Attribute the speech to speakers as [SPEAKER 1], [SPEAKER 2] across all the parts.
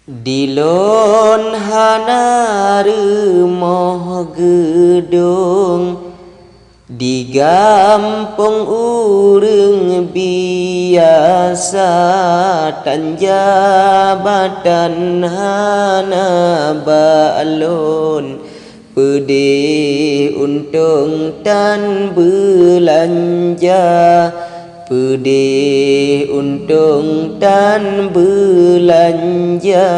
[SPEAKER 1] Dilon hana remoh gedung di gampung urang biasa tan jabatan hana balon pede untung tan belanja pede untung dan belanja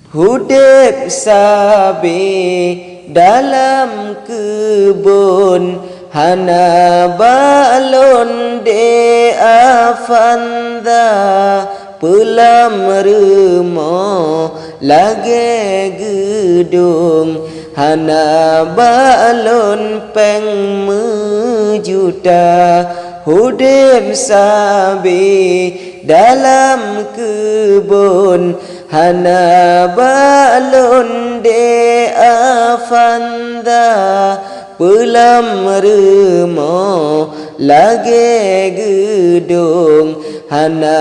[SPEAKER 1] hudep sabe dalam kebun hana balon de afanda pelam remo lage gedung hana balon peng mejuta hudem sabi dalam kebun hana balon de afanda pelam remo lage gedung hana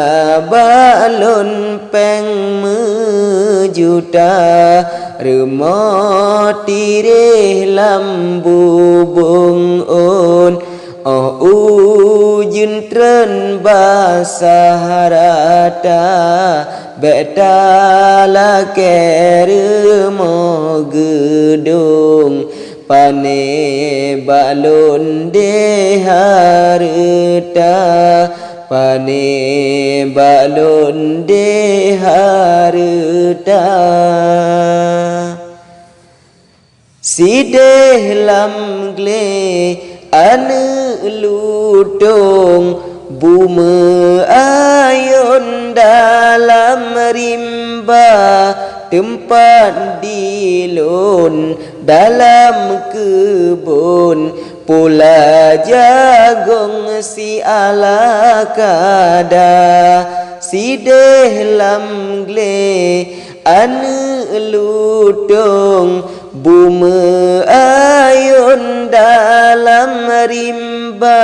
[SPEAKER 1] balon peng mejuta remo tireh lambu bung on oh ujun tren basah rata betala ke remo gedung pane balon de harta pane balon de harta sideh lam gle ane ludung bume ayon dalam rimba tempat dilon dalam kebun pula jagong si ala kada sideh lam gle ane ludung bume ayon dalam rimba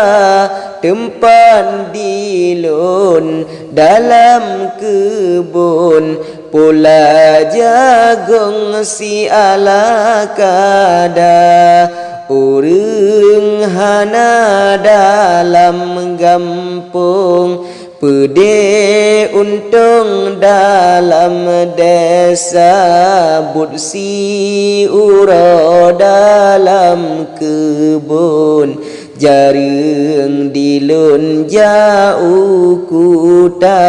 [SPEAKER 1] tempat dilon dalam kebun pula jagong si ala kada urang hana dalam gampung pede untung dalam desa budsi uro dalam kebun jaring dilun jauh kuta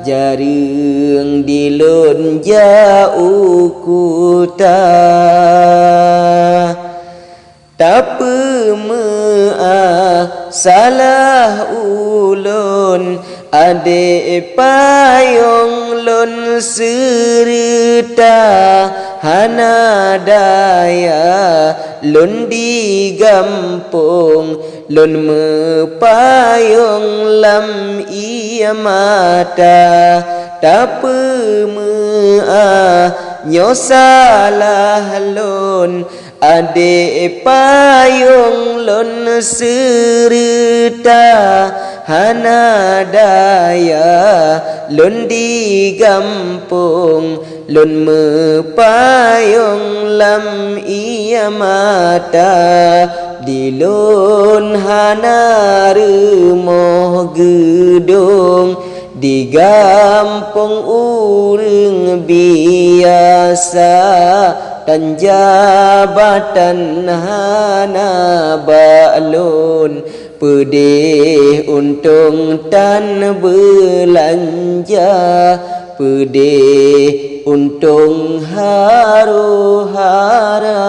[SPEAKER 1] jaring dilun jauh kuta tapi salah ulun ade payung lun serta hana daya lun di gampung lun mepayung lam ia mata tapi nyosalah lun ade payung lun serta hana daya lun di gampung lun mepayung lam ia mata dilun hana remoh gedung di gampung urang biasa dan jabatan hana balon pedih untung tan belanja pedih untung haru hara